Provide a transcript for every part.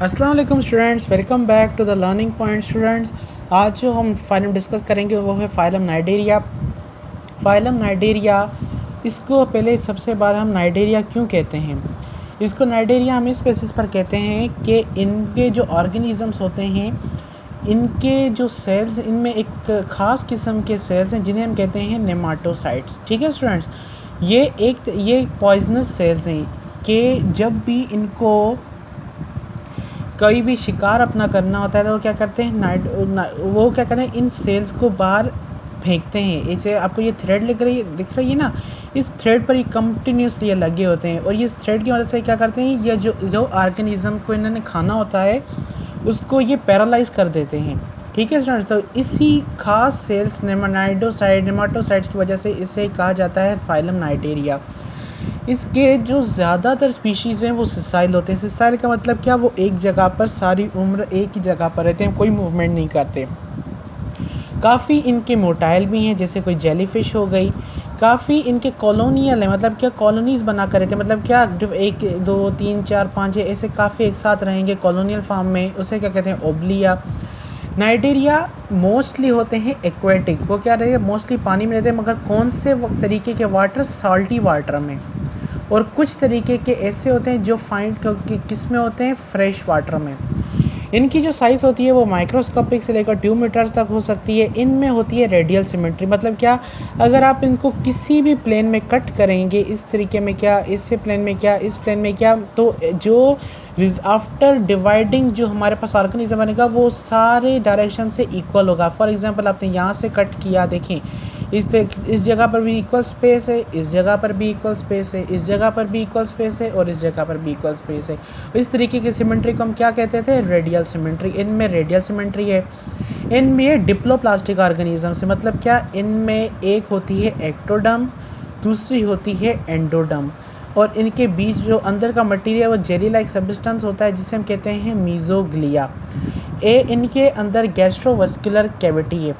अस्सलाम वालेकुम students, welcome back to the learning point students. आज जो हम फाइलम डिस्कस करेंगे वो है फाइलम नाइडेरिया। फाइलम नाइडेरिया, इसको पहले सबसे बार हम नाइडेरिया क्यों कहते हैं। इसको नाइडेरिया हम इस बेसिस पर कहते हैं कि इनके जो ऑर्गेनिज़म्स होते हैं, इनके जो सेल्स, इनमें एक ख़ास किस्म के सेल्स हैं जिन्हें हम कहते हैं नेमाटोसाइट्स। ठीक है स्टूडेंट्स, ये पॉइजनस सेल्स हैं कि जब भी इनको कोई भी शिकार अपना करना होता है तो वो क्या करते हैं, वो क्या करते हैं, इन सेल्स को बाहर फेंकते हैं। इसे आपको ये थ्रेड दिख रही है ना, इस थ्रेड पर ये कंटिन्यूसली ये लगे होते हैं और ये इस थ्रेड की मदद से क्या करते हैं, ये जो ऑर्गेनिज्म को इन्होंने खाना होता है उसको ये पैरालाइज कर देते हैं। ठीक है स्टूडेंट्स, तो इसी खास सेल्स नेमाटोसाइट्स की वजह से इसे कहा जाता है फाइलम नाइडेरिया। इसके जो ज़्यादातर स्पीशीज़ हैं वो सिसाइल होते हैं। सिसाइल का मतलब क्या, वो एक जगह पर सारी उम्र एक ही जगह पर रहते हैं, कोई मूवमेंट नहीं करते। काफ़ी इनके मोटाइल भी हैं, जैसे कोई जेलीफिश हो गई। काफ़ी इनके कॉलोनियल है, मतलब क्या कॉलोनीज़ बना कर रहते हैं, मतलब क्या 1 2 3 4 5 6 ऐसे काफ़ी एक साथ रहेंगे कॉलोनियल फार्म में, उसे क्या कहते हैं, ओबलिया। नाइडेरिया मोस्टली होते हैं एक्वेटिक, वो क्या रहते हैं, मोस्टली पानी में रहते हैं, मगर कौन से तरीके के वाटर, साल्टी वाटर में। और कुछ तरीके के ऐसे होते हैं जो फाइंड किस में होते हैं, फ्रेश वाटर में। इनकी जो साइज़ होती है वो माइक्रोस्कोपिक से लेकर 2 मीटर्स तक हो सकती है। इनमें होती है रेडियल सिमेट्री, मतलब क्या, अगर आप इनको किसी भी प्लेन में कट करेंगे, इस तरीके में क्या, इस प्लेन में क्या, इस प्लेन में क्या, तो जो आफ्टर डिवाइडिंग जो हमारे पास ऑर्गेनिज्म बनेगा वो सारे डायरेक्शन से इक्वल होगा। फॉर एग्जांपल आपने यहाँ से कट किया, देखें इस जगह पर भी इक्वल स्पेस है, इस जगह पर भी इक्वल स्पेस है, इस जगह पर भी इक्वल स्पेस है और इस जगह पर भी इक्वल स्पेस है। इस तरीके की सिमेट्री को हम क्या कहते थे, रेडियल सिमेट्री। इनमें रेडियल सिमेट्री है। इनमें ये डिप्लोप्लास्टिक ऑर्गेनिज्म से, मतलब क्या, इनमें एक होती है एक्टोडर्म, दूसरी होती है एंडोडर्म, और इनके बीच जो अंदर का मटेरियल वो जेली लाइक सब्सटेंस होता है जिसे हम कहते हैं मीजोग्लिया। इनके अंदर गैस्ट्रोवास्कुलर कैविटी है,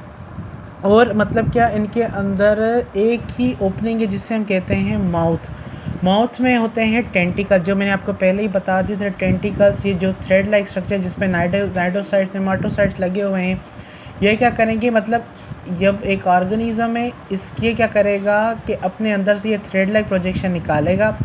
और मतलब क्या, इनके अंदर एक ही ओपनिंग है जिसे हम कहते हैं माउथ में होते हैं टेंटिकल, जो मैंने आपको पहले ही बता दिए थे। टेंटिकल्स, ये जो थ्रेड लाइक स्ट्रक्चर जिसमें नाइडोसाइट्स नेमाटोसाइट्स लगे हुए हैं, ये क्या करेंगे, मतलब जब एक ऑर्गेनिज्म है, इसके क्या करेगा कि अपने अंदर से ये थ्रेड लाइक प्रोजेक्शन निकालेगा,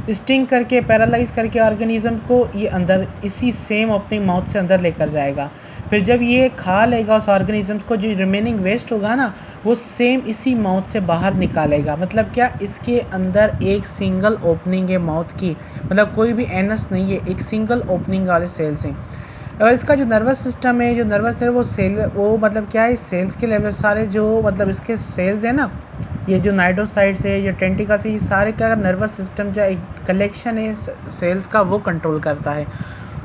स्टिंग करके पैरालाइज करके ऑर्गेनिज्म को ये अंदर इसी सेम ओपनिंग माउथ से अंदर लेकर जाएगा। फिर जब ये खा लेगा उस ऑर्गेनिज्म को, जो रिमेनिंग वेस्ट होगा ना, वो सेम इसी माउथ से बाहर निकालेगा। मतलब क्या, इसके अंदर एक सिंगल ओपनिंग है माउथ की, मतलब कोई भी एनस नहीं है, एक सिंगल ओपनिंग वाले सेल्स हैं। और इसका जो नर्वस सिस्टम है, वो मतलब क्या है, सेल्स के लेवल सारे जो मतलब इसके सेल्स हैं ना, ये जो नाइडोसाइट्स है, ये टेंटिकल्स है, ये सारे का नर्वस सिस्टम जो एक कलेक्शन है सेल्स का, वो कंट्रोल करता है।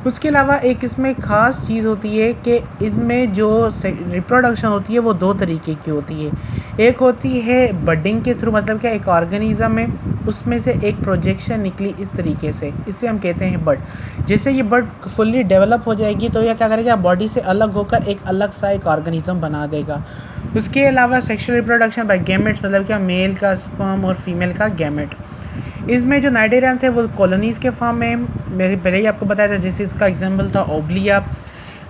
उसके अलावा एक इसमें ख़ास चीज़ होती है कि इनमें जो रिप्रोडक्शन होती है वो 2 तरीके की होती है। एक होती है बडिंग के थ्रू, मतलब क्या, एक ऑर्गेनिज्म है, उसमें से एक प्रोजेक्शन निकली इस तरीके से, इसे हम कहते हैं बड। जैसे ये बड फुल्ली डेवलप हो जाएगी तो यह क्या करेगा, बॉडी से अलग होकर एक अलग सा एक ऑर्गेनिज्म बना देगा। उसके अलावा सेक्शुअल रिप्रोडक्शन बाय गैमेट्स, मतलब क्या, मेल का स्पर्म और फीमेल का गैमेट। इसमें जो नाइडेरियंस है वो कॉलोनीज़ के फॉर्म में, मैंने पहले ही आपको बताया था, जैसे इसका एग्जांपल था ओबलिया।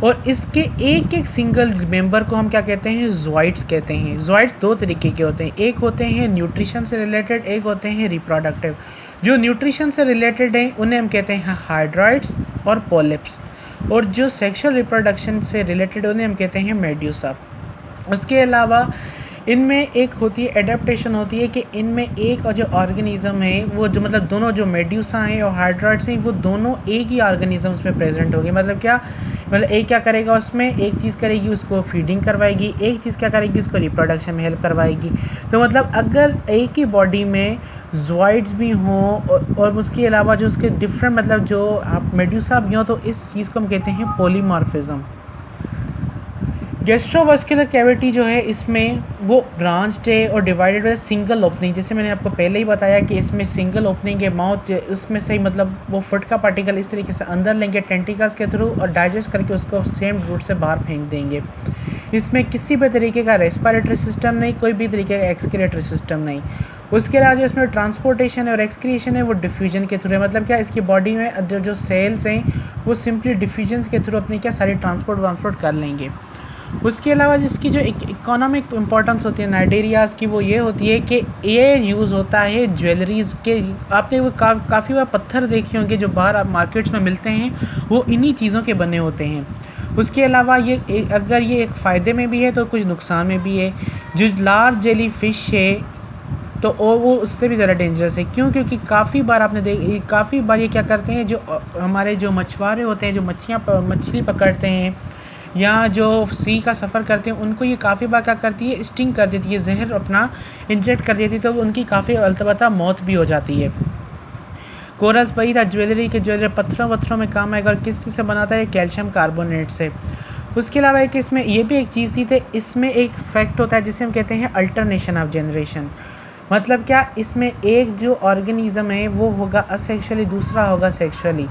और इसके एक एक सिंगल मेंबर को हम क्या कहते हैं, ज़ोइड्स कहते हैं। ज़ोइड्स 2 तरीके के होते हैं, एक होते हैं न्यूट्रिशन से रिलेटेड, एक होते हैं रिप्रोडक्टिव। जो न्यूट्रिशन से रिलेटेड हैं उन्हें हम कहते हैं हाइड्रॉइड्स और पॉलिप्स, और जो सेक्शुअल रिप्रोडक्शन से रिलेटेड उन्हें हम कहते हैं मेड्यूसा। उसके अलावा इनमें एक होती है एडेप्टेशन होती है कि इनमें एक और जो ऑर्गेनिज्म है वो जो, मतलब दोनों जो मेड्यूसा हैं और हाइड्रॉइड्स हैं, वो दोनों एक ही ऑर्गेनिज्म्स में प्रेजेंट होगी। मतलब क्या, मतलब एक क्या करेगा, उसमें एक चीज़ करेगी, उसको फीडिंग करवाएगी, एक चीज़ क्या करेगी, उसको रिप्रोडक्शन में हेल्प करवाएगी। तो मतलब अगर एक ही बॉडी में ज़ोइड्स भी हों और उसके अलावा जो उसके डिफरेंट, मतलब जो आप मेड्यूसा भी हों, तो इस चीज़ को हम कहते हैं पॉलीमॉर्फिज्म। गैस्ट्रोवास्कुलर कैविटी जो है, इसमें वो ब्रांच्ड है और डिवाइडेड बाय सिंगल ओपनिंग। जैसे मैंने आपको पहले ही बताया कि इसमें सिंगल ओपनिंग है माउथ, उसमें से ही मतलब वो फुड का पार्टिकल इस तरीके से अंदर लेंगे टेंटिकल्स के थ्रू और डाइजेस्ट करके उसको सेम रूट से बाहर फेंक देंगे। इसमें किसी भी तरीके का रेस्पिरेटरी सिस्टम नहीं, कोई भी तरीके का एक्सक्रीटरी सिस्टम नहीं। उसके अलावा जो इसमें ट्रांसपोर्टेशन है और एक्सक्रीशन है वो डिफ्यूजन के थ्रू है। मतलब क्या, इसकी बॉडी में जो सेल्स हैं वो सिंपली डिफ्यूजन के थ्रू अपनी क्या सारी ट्रांसपोर्ट कर लेंगे। उसके अलावा जिसकी जो एक इकोनॉमिक इम्पोर्टेंस होती है नाइडेरियाज़ की, वो ये होती है कि ये यूज़ होता है ज्वेलरीज़ के। आपने वो काफ़ी बार पत्थर देखे होंगे जो बाहर आप मार्केट्स में मिलते हैं, वो इन्हीं चीज़ों के बने होते हैं। उसके अलावा ये अगर ये एक फ़ायदे में भी है तो कुछ नुकसान में भी है। जो लार्ज जेली फ़िश है तो वो उससे भी ज़्यादा डेंजरस है। क्यों? क्योंकि काफ़ी बार ये क्या करते हैं, जो हमारे जो मछुआरे होते हैं, जो मछली पकड़ते हैं या जो सी का सफ़र करते हैं, उनको ये काफ़ी बार क्या करती है, स्टिंग कर देती है, जहर अपना इंजेक्ट कर देती है, तो उनकी काफ़ी अलबत्ता मौत भी हो जाती है। कोरल वही था, ज्वेलरी पत्थरों वत्थरों में काम आएगा। और किस चीज़ से बनाता है? कैल्शियम कार्बोनेट से। उसके अलावा एक इसमें ये भी एक चीज़ थी, तो इसमें एक फैक्ट होता है जिसे हम कहते हैं अल्टरनेशन ऑफ जनरेशन। मतलब क्या, इसमें एक जो ऑर्गेनिज्म है वो होगा असेक्सुअली, दूसरा होगा सेक्सुअली।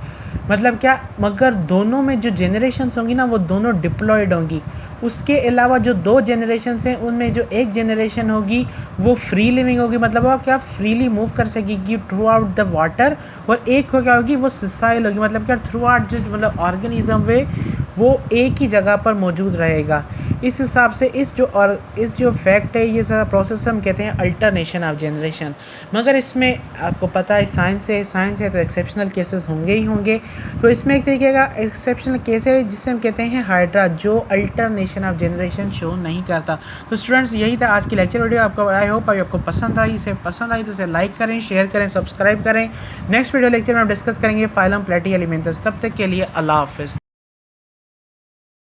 मतलब क्या, मगर दोनों में जो जनरेशन्स होंगी ना वो दोनों डिप्लॉयड होंगी। उसके अलावा जो 2 जनरेशन्स हैं उनमें जो एक जनरेशन होगी वो फ्री लिविंग होगी, मतलब वो क्या फ्रीली मूव कर सकेगी थ्रू आउट द वाटर। और एक हो क्या होगी, वो सिसाइल होगी, मतलब क्या थ्रू आउट जो मतलब ऑर्गेनिज्म वे वो एक ही जगह पर मौजूद रहेगा। इस हिसाब से इस जो फैक्ट है, ये सारा प्रोसेस हम कहते हैं अल्टरनेशन ऑफ जनरेशन। मगर इसमें आपको पता है साइंस है तो एक्सेप्शनल केसेस होंगे ही होंगे। तो इसमें एक तरीके का एक्सेप्शनल केस है जिसे हम कहते हैं हाइड्रा, जो अल्टरनेशन ऑफ जनरेशन शो नहीं करता। तो स्टूडेंट्स, यही था आज की लेक्चर वीडियो। आपको आई होप आपको पसंद आई। तो इसे लाइक करें, शेयर करें, सब्सक्राइब करें। नेक्स्ट वीडियो लेक्चर में हम डिस्कस करेंगे फाइलम प्लेटी एलिमेंट्स। तब तक के लिए अल्लाह हाफिज़।